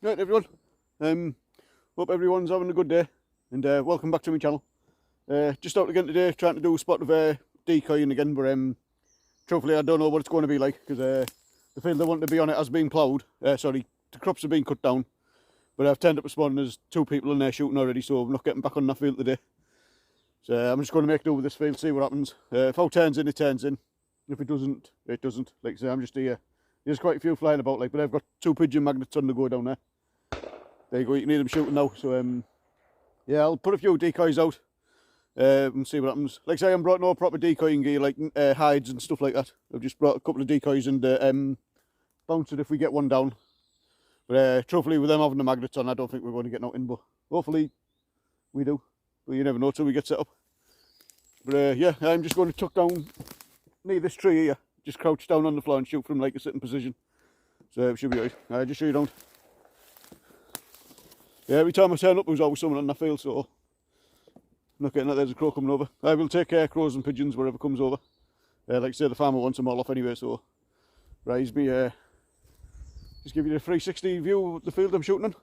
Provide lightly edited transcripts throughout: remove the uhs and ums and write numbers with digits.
Right everyone, hope everyone's having a good day and welcome back to my channel. Just out again today trying to do a spot of decoying again, but truthfully I don't know what it's going to be like because the field I want to be on it has been ploughed, sorry, the crops have been cut down, but I've turned up this morning, there's 2 people in there shooting already, so I'm not getting back on that field today. So I'm just going to make do with this field, see what happens. If it turns in, it turns in. If it doesn't, it doesn't. Like I say, I'm just here. There's quite a few flying about, like, but I've got 2 pigeon magnets on the go down there. There you go, you can hear them shooting now. So yeah, I'll put a few decoys out and see what happens. Like I say, I haven't brought no proper decoying gear like hides and stuff like that. I've just brought a couple of decoys and bounce it if we get one down. But truthfully, with them having the magnets on, I don't think we're going to get nothing, but hopefully we do. But you never know till we get set up. But yeah, I'm just going to tuck down near this tree here. Just crouch down on the floor and shoot from like a sitting position. So it should be right. Just so you don't. Yeah, every time I turn up there's always someone on that field, so I'm not getting that there's a crow coming over. I will take care of crows and pigeons wherever comes over. Like I say, the farmer wants them all off anyway, so rise me, just give you the 360 view of the field I'm shooting on.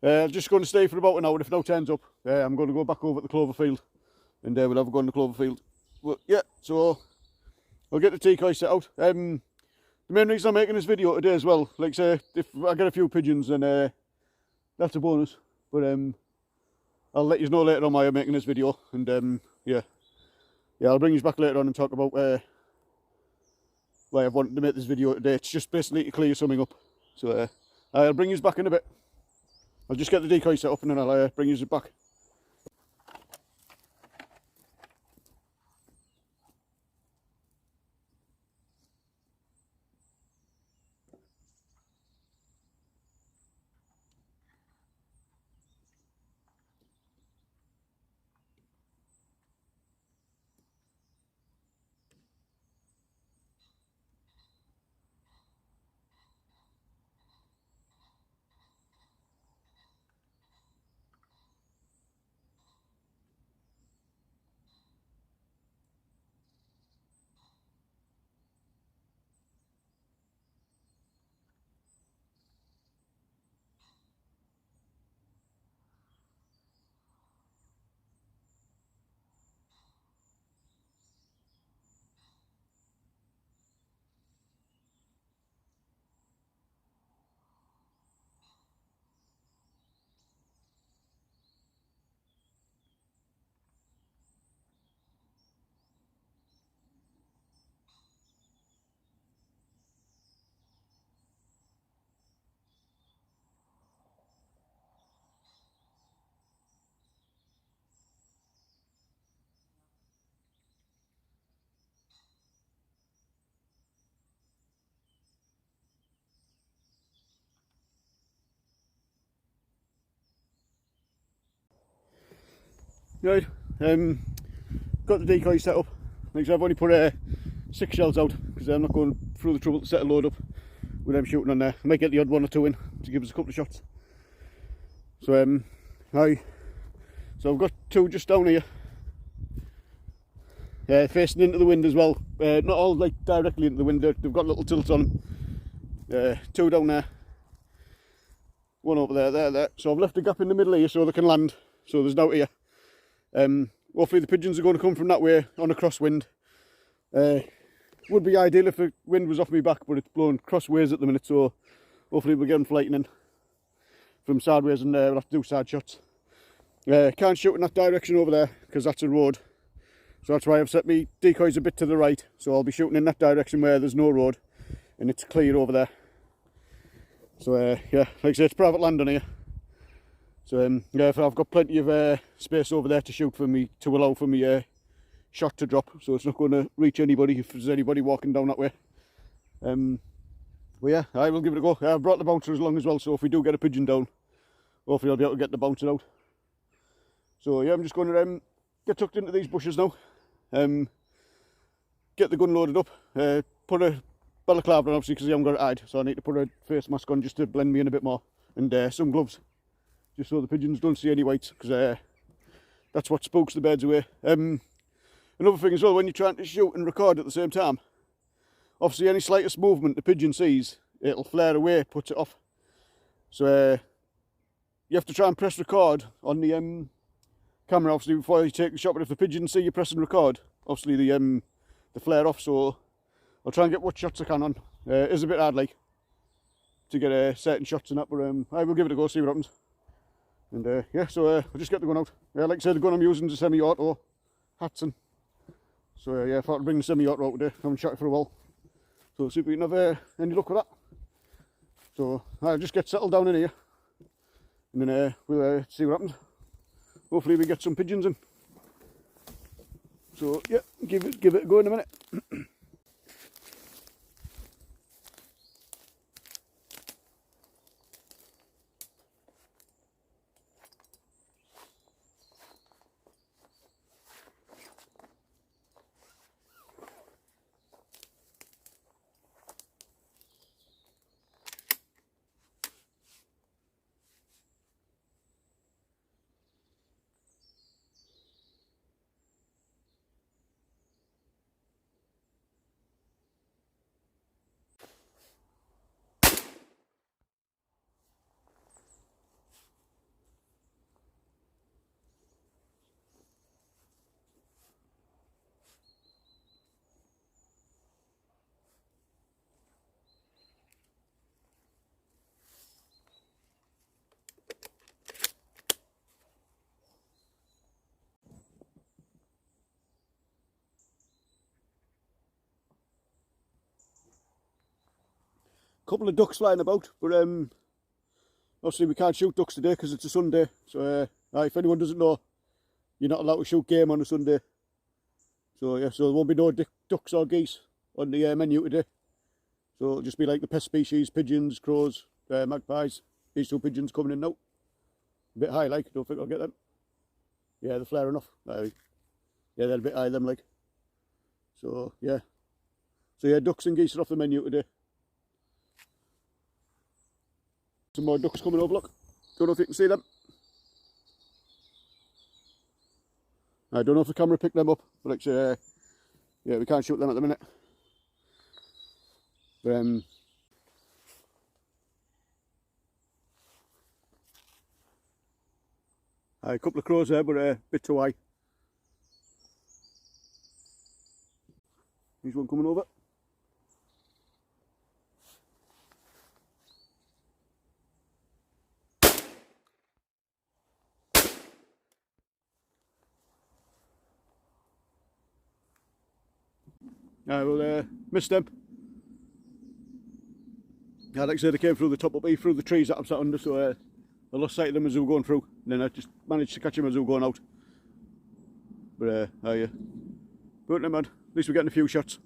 I'm just going to stay for about an hour. If no turns up, I'm going to go back over to the clover field and we'll have a go on the clover field. But yeah, so I'll get the decoy set out. The main reason I'm making this video today as well, like I say, if I get a few pigeons then that's a bonus, but I'll let you know later on why I'm making this video, and yeah, I'll bring you back later on and talk about why I've wanted to make this video today. It's just basically to clear something up, so I'll bring you back in a bit. I'll just get the decoy set up and then I'll bring you back. Right, got the decoy set up. Like I said, I've only put 6 shells out because I'm not going through the trouble to set a load up with them shooting on there. I might get the odd 1 or 2 in to give us a couple of shots. So so I've got 2 just down here, facing into the wind as well. Not all like directly into the wind. They've got little tilts on them. 2 down there, 1 over there. So I've left a gap in the middle here so they can land. So there's no here. Hopefully the pigeons are going to come from that way on a crosswind. Would be ideal if the wind was off me back, but it's blowing crossways at the minute, so hopefully we'll get them flighting in from sideways and we'll have to do side shots. Can't shoot in that direction over there because that's a road, so that's why I've set me decoys a bit to the right, so I'll be shooting in that direction where there's no road and it's clear over there. So yeah, like I say, it's private land on here. So yeah, I've got plenty of space over there to shoot for me, to allow for me shot to drop, so it's not going to reach anybody if there's anybody walking down that way. Well yeah, I will give it a go. I've brought the bouncer along as well, so if we do get a pigeon down, hopefully I'll be able to get the bouncer out. So yeah, I'm just going to get tucked into these bushes now, get the gun loaded up, put a balaclava on obviously because I haven't got it hide, so I need to put a face mask on just to blend me in a bit more, and some gloves, just so the pigeons don't see any whites, because that's what spooks the birds away. Another thing as well, when you're trying to shoot and record at the same time, obviously any slightest movement the pigeon sees, it'll flare away, puts it off. So you have to try and press record on the camera, obviously, before you take the shot. But if the pigeons see you pressing record, obviously they flare off. So I'll try and get what shots I can on. It is a bit hard, like, to get certain shots and that, but I will give it a go, see what happens. And yeah, so I'll just get the gun out. Like I said, the gun I'm using is a semi-auto Hudson. So yeah, I thought I'd bring the semi-auto out today. I haven't shot it for a while. So see if we can have any luck with that. So I'll just get settled down in here, and then we'll see what happens. Hopefully we get some pigeons in. So yeah, give it a go in a minute. Couple of ducks flying about, but obviously we can't shoot ducks today because it's a Sunday. So if anyone doesn't know, you're not allowed to shoot game on a Sunday. So yeah, so there won't be no ducks or geese on the menu today. So it'll just be like the pest species: pigeons, crows, magpies. These two pigeons coming in now. A bit high, like. Don't think I'll get them. Yeah, they're flaring off. Yeah, they're a bit high, them, like. So yeah, ducks and geese are off the menu today. Some more ducks coming over, look. Don't know if you can see them. I don't know if the camera picked them up, but actually, yeah, we can't shoot them at the minute. But, a couple of crows there, but a bit too high. There's one coming over. I will miss them. Yeah, like I said, they came through the top up here, through the trees that I'm sat under, so I lost sight of them as we were going through. And then I just managed to catch them as we were going out. But but never mind, at least we're getting a few shots.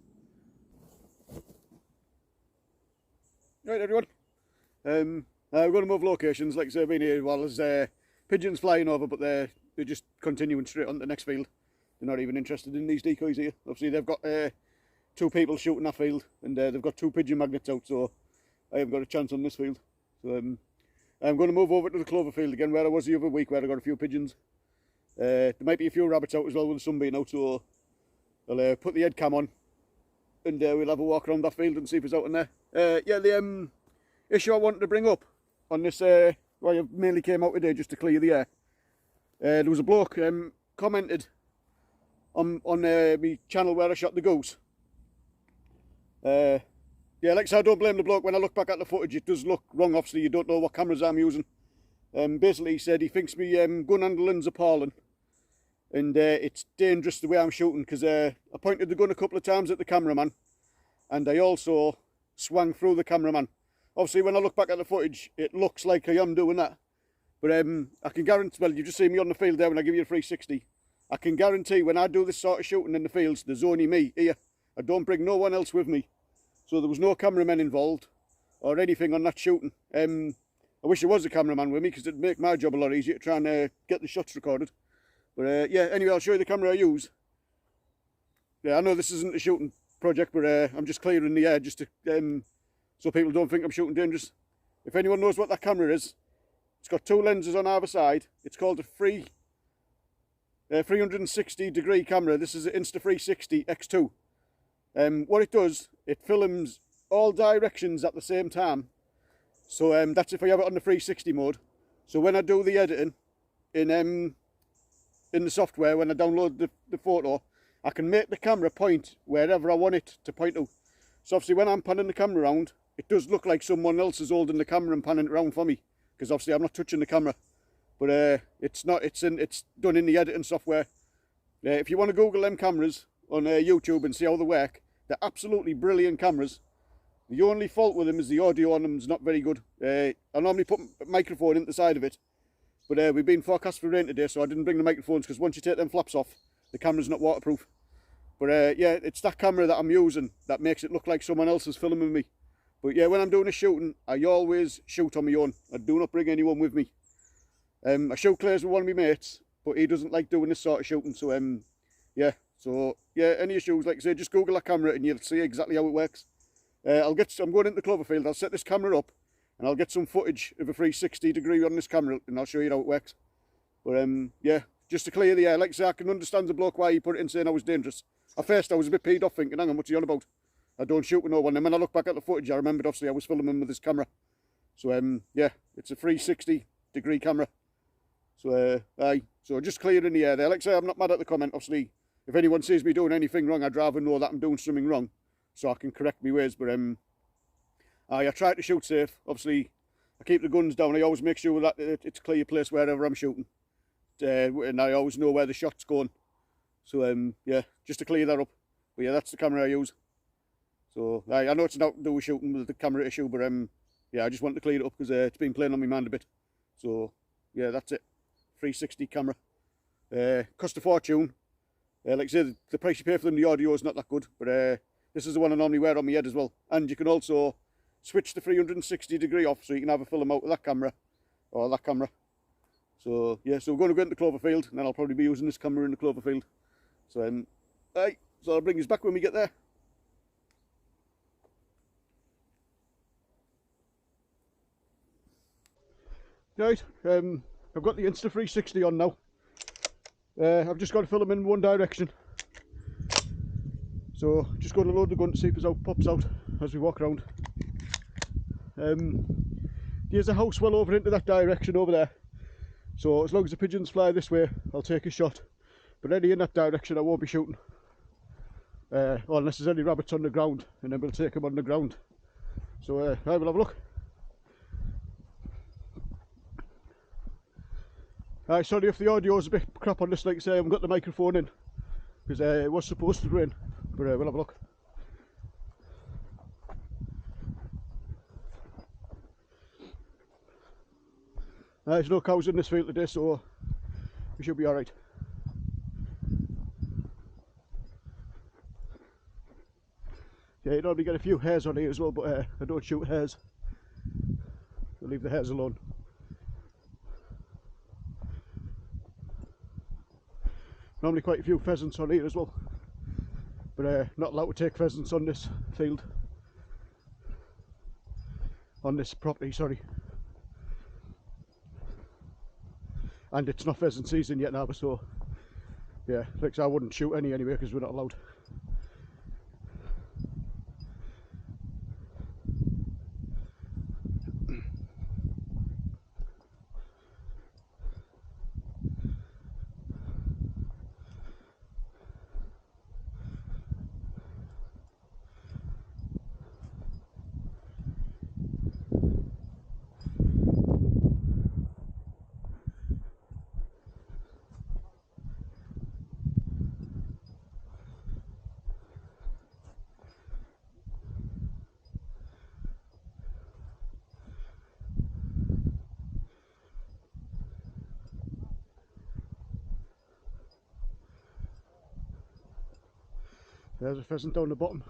Right, everyone. We're going to move locations. Like I said, I've been here while there's pigeons flying over, but they're just continuing straight on to the next field. They're not even interested in these decoys here. Obviously, they've got two people shooting that field, and they've got two pigeon magnets out, so I haven't got a chance on this field. So I'm going to move over to the clover field again, where I was the other week, where I got a few pigeons. There might be a few rabbits out as well with the sun being out, so I'll put the head cam on, and we'll have a walk around that field and see if it's out in there. Yeah, the issue I wanted to bring up on this, why I mainly came out today just to clear the air. There was a bloke commented on my channel where I shot the goose. Yeah, like I said, I don't blame the bloke. When I look back at the footage, it does look wrong. Obviously, you don't know what cameras I'm using. Basically, he said he thinks me gun handling's appalling, and it's dangerous the way I'm shooting, because I pointed the gun a couple of times at the cameraman, and I also swung through the cameraman. Obviously, when I look back at the footage, it looks like I am doing that. But I can guarantee, well, you just see me on the field there when I give you a 360. I can guarantee when I do this sort of shooting in the fields, there's only me here. I don't bring no one else with me. So there was no cameramen involved or anything on that shooting. I wish there was a cameraman with me, because it'd make my job a lot easier to try and get the shots recorded. But yeah, anyway, I'll show you the camera I use. Yeah, I know this isn't a shooting project, but I'm just clearing the air just to so people don't think I'm shooting dangerous. If anyone knows what that camera is, it's got two lenses on either side. It's called a 360 degree camera. This is an Insta360 X2. What it does, it films all directions at the same time, So that's if I have it on the 360 mode. So when I do the editing in the software, when I download the photo, I can make the camera point wherever I want it to point to. So obviously when I'm panning the camera around, it does look like someone else is holding the camera and panning it around for me, because obviously I'm not touching the camera. But it's not. It's done in the editing software. If you want to Google them cameras on YouTube and see how they work, they're absolutely brilliant cameras. The only fault with them is the audio on them is not very good. I normally put a microphone in the side of it, but we've been forecast for rain today, so I didn't bring the microphones, because once you take them flaps off, the camera's not waterproof. But yeah, it's that camera that I'm using that makes it look like someone else is filming me. But yeah, when I'm doing a shooting, I always shoot on my own. I do not bring anyone with me. I shoot Clays with one of my mates, but he doesn't like doing this sort of shooting. So yeah. So yeah, any issues, like I say, just Google that camera and you'll see exactly how it works. I'm going into the clover field. I'll set this camera up and I'll get some footage of a 360-degree on this camera and I'll show you how it works. But yeah, just to clear the air, like I say, I can understand the bloke why he put it in saying I was dangerous. At first I was a bit peed off thinking, hang on, what's he on about? I don't shoot with no one. And when I look back at the footage, I remembered obviously I was filming with this camera. So yeah, it's a 360-degree camera. So so just clearing the air there. Like I say, I'm not mad at the comment. Obviously, if anyone sees me doing anything wrong, I'd rather know that I'm doing something wrong, so I can correct my ways. But I try to shoot safe. Obviously, I keep the guns down. I always make sure that it's a clear place wherever I'm shooting, and I always know where the shot's going. So yeah, just to clear that up. But yeah, that's the camera I use. So I know it's not to do with shooting with the camera issue, but yeah, I just want to clear it up because it's been playing on my mind a bit. So yeah, that's it. 360 camera. Cost a fortune. Like I say, the price you pay for them, the audio is not that good, but this is the one I normally wear on my head as well. And you can also switch the 360-degree off, so you can have a film out with that camera or that camera. So yeah, so we're going to go into the clover field, and then I'll probably be using this camera in the clover field. So so I'll bring you back when we get there. Right, I've got the Insta360 on now. I've just got to film in one direction. So just going to load the gun to see if it pops out as we walk around. There's a house well over into that direction over there. So as long as the pigeons fly this way, I'll take a shot. But any in that direction I won't be shooting. Or unless there's any rabbits on the ground, and then we'll take them on the ground. So I will have a look. Sorry if the audio is a bit crap on this, like I say, I haven't got the microphone in, because it was supposed to rain, but we'll have a look. There's no cows in this field today, so we should be alright. Yeah, you normally get a few hares on here as well, but I don't shoot hares. I'll leave the hares alone. Normally quite a few pheasants on here as well, but not allowed to take pheasants on this field, on this property, sorry. And it's not pheasant season yet now, so yeah, like I wouldn't shoot any anyway because we're not allowed. There's a pheasant down the bottom.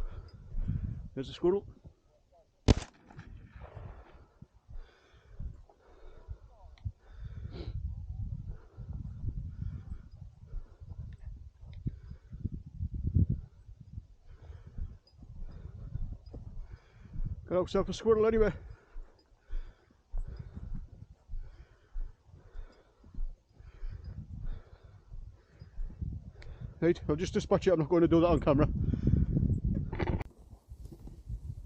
There's a squirrel. Got ourselves a squirrel anyway. Right, I'll just dispatch it, I'm not going to do that on camera.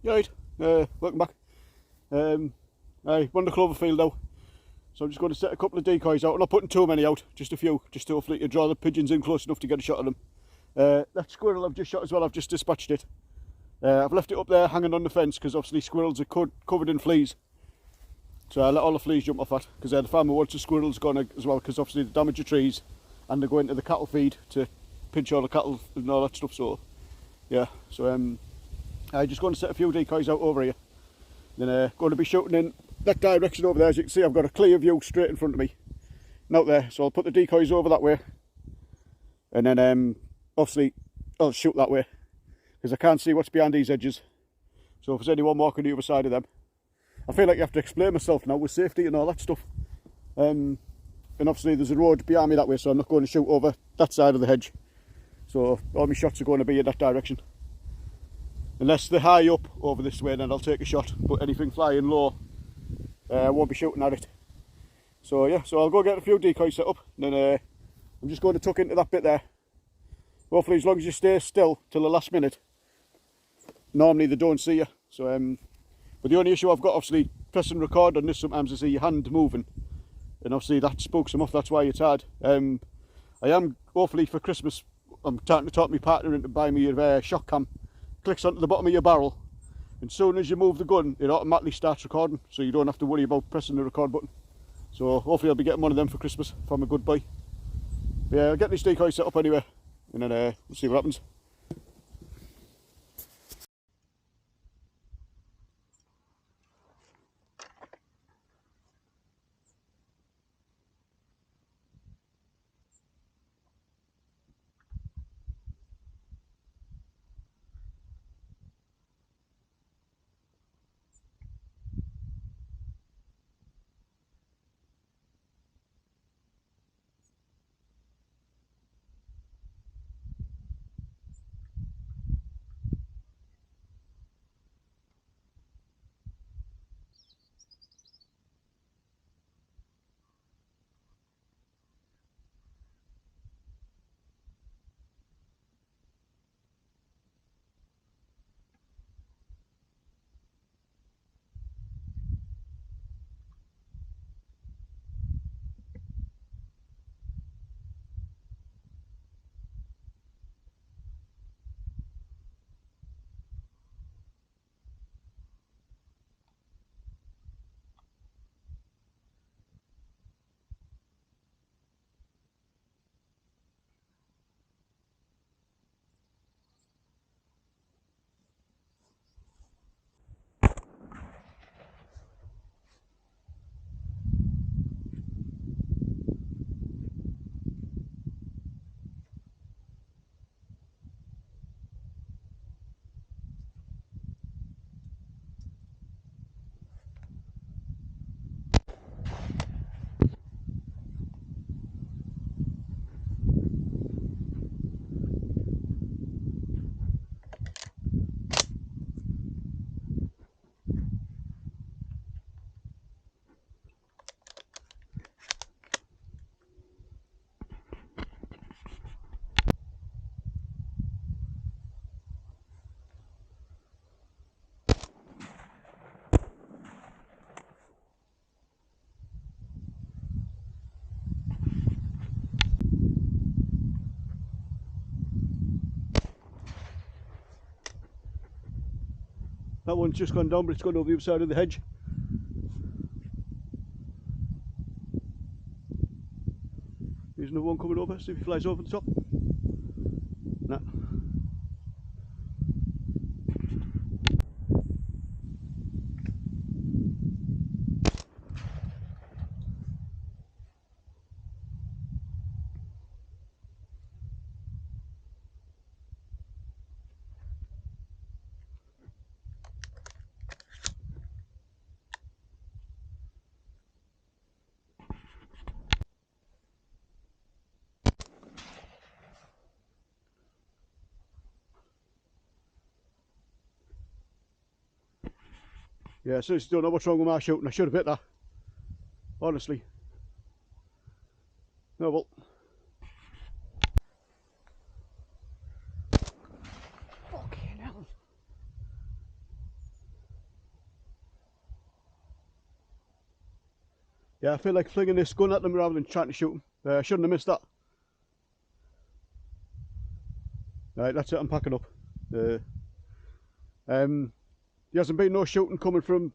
Right, welcome back. We're on the clover field now. So I'm just going to set a couple of decoys out. I'm not putting too many out, just a few, just to hopefully to draw the pigeons in close enough to get a shot of them. That squirrel I've just shot as well, I've just dispatched it. I've left it up there hanging on the fence because obviously squirrels are covered in fleas. So I let all the fleas jump off that because the farmer wants the squirrels gone as well because obviously they damage the trees and they go into the cattle feed to pinch all the cattle and all that stuff. So yeah, so I'm just going to set a few decoys out over here. Then going to be shooting in that direction over there. As you can see, I've got a clear view straight in front of me and out there. So I'll put the decoys over that way and then obviously I'll shoot that way because I can't see what's behind these edges. So if there's anyone walking the other side of them, I feel like you have to explain myself now with safety and all that stuff. And obviously there's a road behind me that way, so I'm not going to shoot over that side of the hedge. So all my shots are going to be in that direction. Unless they're high up over this way, then I'll take a shot. But anything flying low, I won't be shooting at it. So yeah, so I'll go get a few decoys set up. And then I'm just going to tuck into that bit there. Hopefully as long as you stay still till the last minute, normally they don't see you. So but the only issue I've got, obviously, pressing record on this sometimes is your hand moving. And obviously that spooks them off, that's why it's hard. I am, hopefully for Christmas, I'm trying to talk my partner into buying me a shock cam. Clicks onto the bottom of your barrel. And as soon as you move the gun, it automatically starts recording. So you don't have to worry about pressing the record button. So hopefully I'll be getting one of them for Christmas if I'm a good boy. But yeah, I'll get these decoys set up anyway. And then we'll see what happens. That one's just gone down, but it's gone over the other side of the hedge. There's another one coming over, see if he flies over the top. Nah. Yeah, I seriously don't know what's wrong with my shooting. I should have hit that. Honestly. No, well. Fucking hell. Yeah, I feel like flinging this gun at them rather than trying to shoot them. I shouldn't have missed that. Right, that's it, I'm packing up. There hasn't been no shooting coming from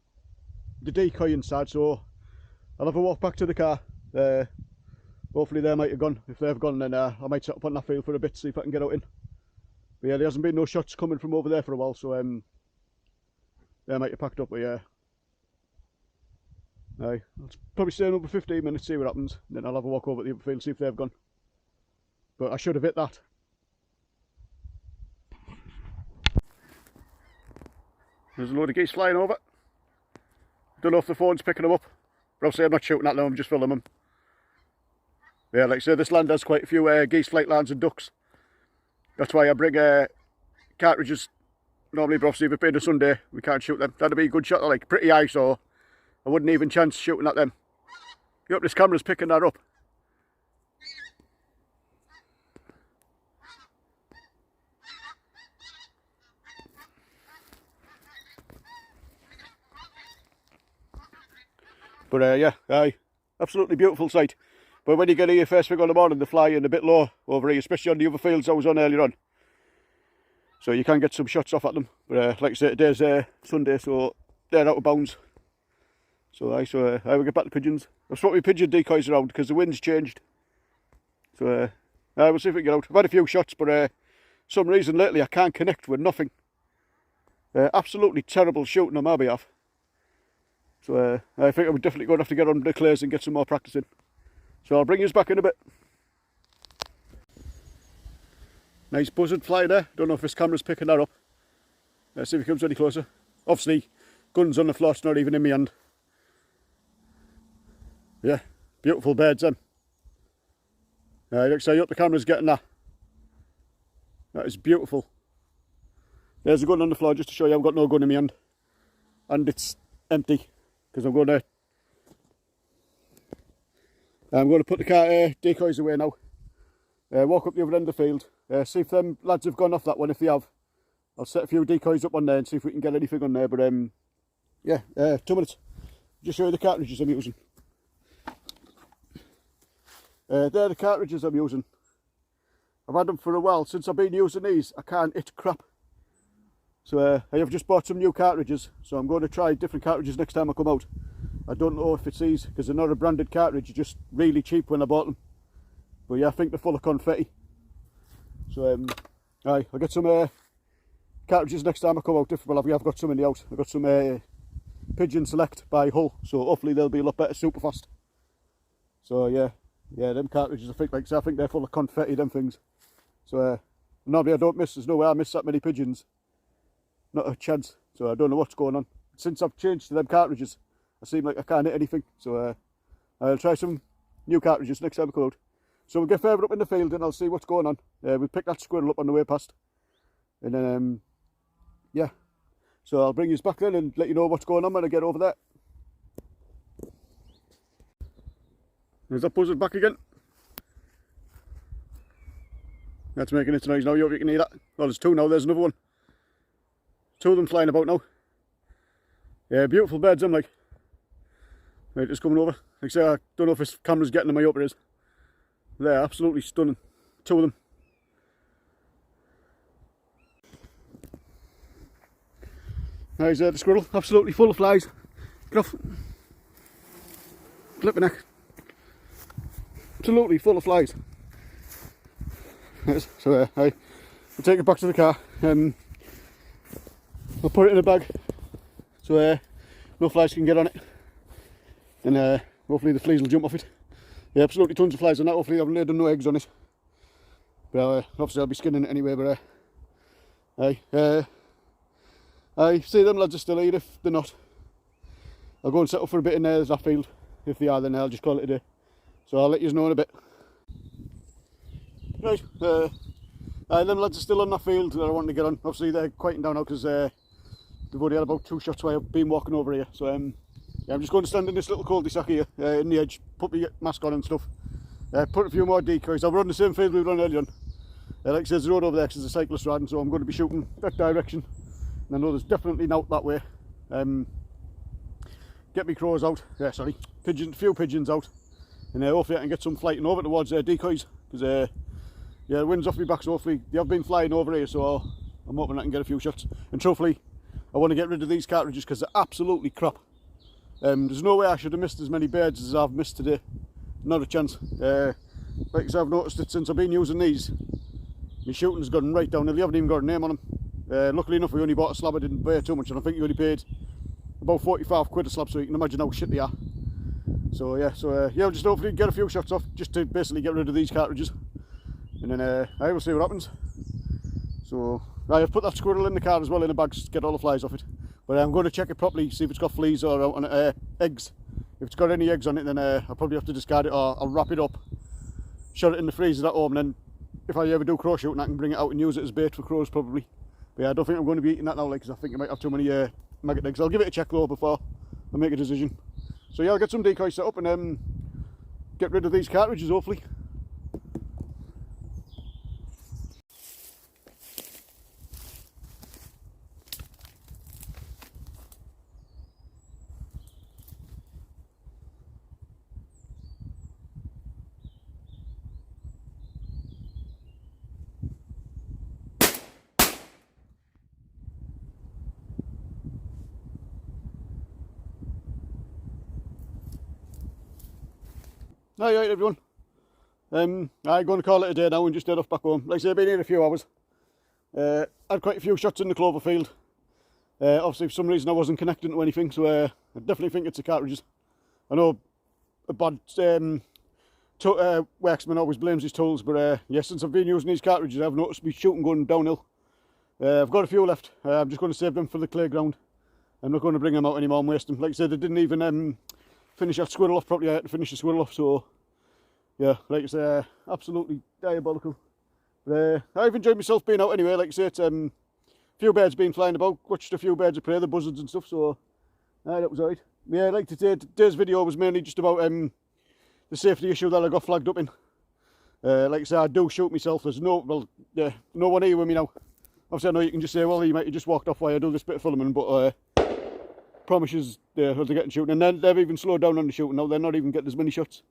the decoy inside, so I'll have a walk back to the car. Hopefully they might have gone. If they've gone, then I might set up on that field for a bit, see if I can get out in. But yeah, there hasn't been no shots coming from over there for a while, so they might have packed up. But yeah, I'll probably stay another 15 minutes, see what happens, and then I'll have a walk over to the other field, see if they've gone. But I should have hit that. There's a load of geese flying over. Don't know if the phone's picking them up, but obviously I'm not shooting at them, I'm just filming them. Yeah, like I say, this land has quite a few geese, flight lines and ducks. That's why I bring cartridges normally, but obviously if it being a Sunday, we can't shoot them. That'd be a good shot, they're like pretty high, so I wouldn't even chance shooting at them. You hope this camera's picking that up. But yeah, absolutely beautiful sight. But when you get here first thing on the morning, they're flying a bit low over here, especially on the other fields I was on earlier on. So you can get some shots off at them. But like I said, today's Sunday, so they're out of bounds. So I will get back to pigeons. I've swapped my pigeon decoys around because the wind's changed. So we'll see if we can get out. I've had a few shots, but some reason lately I can't connect with nothing. Absolutely terrible shooting on my behalf. So I think I'm definitely going to have to get on the clays and get some more practice in. So I'll bring you back in a bit. Nice buzzard fly there. Don't know if this camera's picking that up. Let's see if he comes any closer. Obviously, gun's on the floor, it's not even in my hand. Yeah, beautiful birds then. Looks like I hope the camera's getting that. That is beautiful. There's a gun on the floor just to show you I've got no gun in my hand. And it's empty. Because I'm going to put the car decoys away now. Walk up the other end of the field. See if them lads have gone off that one. If they have, I'll set a few decoys up on there and see if we can get anything on there. But yeah, 2 minutes. Just show you the cartridges I'm using. They're the cartridges I'm using. I've had them for a while. Since I've been using these, I can't hit crap. So I have just bought some new cartridges, so I'm going to try different cartridges next time I come out. I don't know if it's these, because they're not a branded cartridge, just really cheap when I bought them. But yeah, I think they're full of confetti. So I'll get some cartridges next time I come out. Well, I've got some in the house. I've got some Pigeon Select by Hull, so hopefully they'll be a lot better, super fast. So yeah, them cartridges, I think they're full of confetti, them things. So normally I don't miss, there's no way I miss that many pigeons. Not a chance, so I don't know what's going on. Since I've changed to them cartridges, I seem like I can't hit anything, so I'll try some new cartridges next time I come out. So we'll get further up in the field and I'll see what's going on. We'll pick that squirrel up on the way past. And then, yeah. So I'll bring you back then and let you know what's going on when I get over there. There's that buzzard back again. That's making its noise now, you hope you can hear that. Well, there's two now, there's another one. Two of them flying about now. Yeah, beautiful birds, them like. Right, just coming over. Like I say, I don't know if this camera's getting them, I hope it is. They're absolutely stunning. Two of them. There's the squirrel, absolutely full of flies. Get off. Flip my neck. Absolutely full of flies. Yes, so we'll take it back to the car. I'll put it in a bag so no flies can get on it, and hopefully the fleas will jump off it. Yeah, absolutely tons of flies on that. Hopefully I haven't laid no eggs on it, but obviously I'll be skinning it anyway. But I see them lads are still here. If they're not, I'll go and set up for a bit in there. There's that field. If they are, then I'll just call it a day. So I'll let you know in a bit. Right, them lads are still on that field that I want to get on. Obviously they're quieting down now because they've already had about 2 shots while I've been walking over here. So yeah, I'm just going to stand in this little cul-de-sac here in the edge, put my mask on and stuff. Put a few more decoys. I'll run the same field we run earlier on. Like I said, there's a road over there because there's a cyclist riding, so I'm going to be shooting that direction. And I know there's definitely an out that way. get me crows out, sorry, few pigeons out, and hopefully I can get some flighting over towards decoys, because yeah, the wind's off my back, so hopefully they have been flying over here, so I'm hoping I can get a few shots. And truthfully, I want to get rid of these cartridges because they're absolutely crap. There's no way I should have missed as many birds as I've missed today. Not a chance. Like I said, I've noticed it since I've been using these. My shooting's gone right downhill. You haven't even got a name on them. Luckily enough, we only bought a slab. I didn't pay too much, and I think you only paid about 45 quid a slab, so you can imagine how shit they are. So yeah, yeah, I'll just hopefully get a few shots off, just to basically get rid of these cartridges, and then I will see what happens. So I've put that squirrel in the car as well in a bag to get all the flies off it. But I'm going to check it properly, see if it's got fleas or eggs. If it's got any eggs on it, then I'll probably have to discard it, or I'll wrap it up, shut it in the freezer at home, and then if I ever do crow shooting, I can bring it out and use it as bait for crows probably. But yeah, I don't think I'm going to be eating that now, like, because I think it might have too many maggot eggs. I'll give it a check though before I make a decision. So yeah, I'll get some decoys set up and get rid of these cartridges hopefully. Hi everyone. I'm going to call it a day now and just head off back home. Like I say, I've been here a few hours. Had quite a few shots in the clover field. Obviously for some reason I wasn't connecting to anything, so I definitely think it's the cartridges. I know a bad waxman always blames his tools, but yeah, since I've been using these cartridges I've noticed my shooting going downhill. I've got a few left. I'm just going to save them for the clay ground. I'm not going to bring them out anymore and waste them. Like I said, they didn't even finish that squirrel off properly. I had to finish the squirrel off, so yeah, like I say, absolutely diabolical. But I've enjoyed myself being out anyway. Like I say, it's a few birds been flying about, watched a few birds of prey, the buzzards and stuff, so that was alright. Yeah, like today's video was mainly just about the safety issue that I got flagged up in. Like I say, I do shoot myself. There's no one here with me now. Obviously I know you can just say, well, you might have just walked off while I do this bit of filming, but promises they're getting shooting, and then they've even slowed down on the shooting now. They're not even getting as many shots.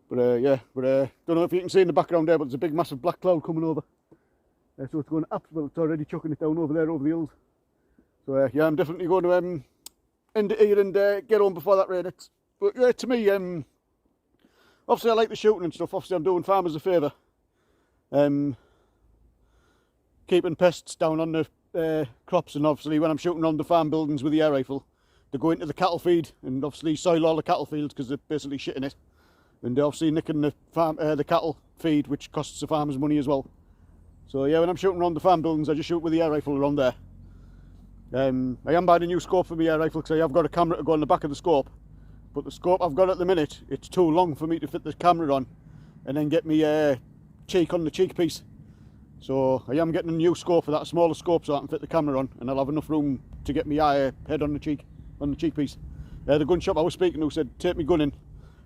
But yeah, don't know if you can see in the background there, but there's a big massive black cloud coming over. So it's going up, well, it's already chucking it down over there over the hills. So yeah, I'm definitely going to end it here and get home before that rain hits. But yeah, to me, obviously I like the shooting and stuff. Obviously I'm doing farmers a favour, keeping pests down on the crops, and obviously when I'm shooting on the farm buildings with the air rifle, they go into the cattle feed and obviously soil all the cattle fields because they're basically shitting it, and they're obviously nicking the cattle feed, which costs the farmers money as well. So yeah, when I'm shooting around the farm buildings, I just shoot with the air rifle around there. I am buying a new scope for my air rifle because I have got a camera to go on the back of the scope, but the scope I've got at the minute, it's too long for me to fit the camera on and then get me cheek on the cheek piece. So I am getting a new scope for that, a smaller scope, so I can fit the camera on, and I'll have enough room to get my head on the cheek piece. The gun shop I was speaking to said take me gun in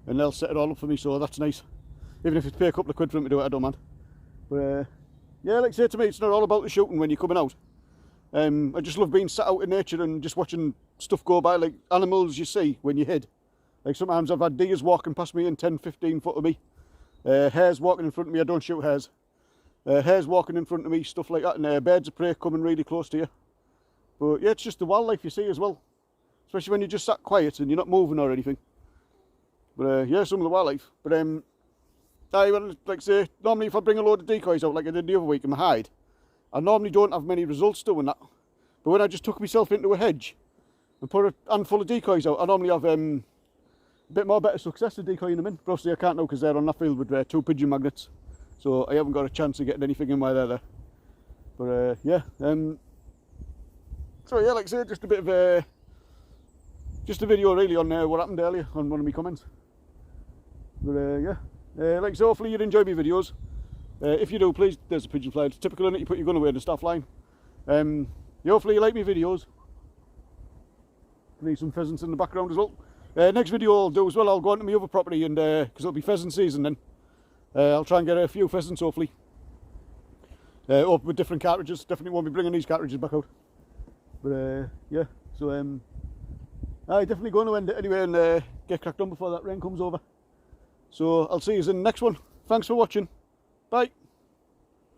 and they'll set it all up for me, so that's nice. Even if it's pay a couple of quid for them to do it, I don't mind. But yeah, like I say, to me, it's not all about the shooting when you're coming out. I just love being sat out in nature and just watching stuff go by, like animals you see when you hid. Like sometimes I've had deers walking past me in 10-15 foot of me, hares walking in front of me. I don't shoot hares. Hares walking in front of me, stuff like that, and birds of prey coming really close to you. But yeah, it's just the wildlife you see as well, especially when you're just sat quiet and you're not moving or anything. But yeah, some of the wildlife. But like I say, normally if I bring a load of decoys out like I did the other week in my hide, I normally don't have many results doing that. But when I just took myself into a hedge and put a handful of decoys out, I normally have a bit more better success at decoying them in. But obviously I can't now because they're on that field with 2 pigeon magnets. So I haven't got a chance of getting anything in while they're there. But yeah, so yeah, like I say, just a bit of just a video really on what happened earlier on one of my comments. But yeah, like I say, hopefully you'd enjoy my videos. If you do, please, there's a pigeon fly. It's typical, isn't it? You put your gun away and start flying. Hopefully you like my videos. Need some pheasants in the background as well. Next video I'll do as well, I'll go onto my other property, and because it'll be pheasant season then. I'll try and get a few pheasants hopefully. Up with different cartridges. Definitely won't be bringing these cartridges back out. But yeah, so I'm definitely going to end it anyway and get cracked on before that rain comes over. So I'll see you in the next one. Thanks for watching. Bye.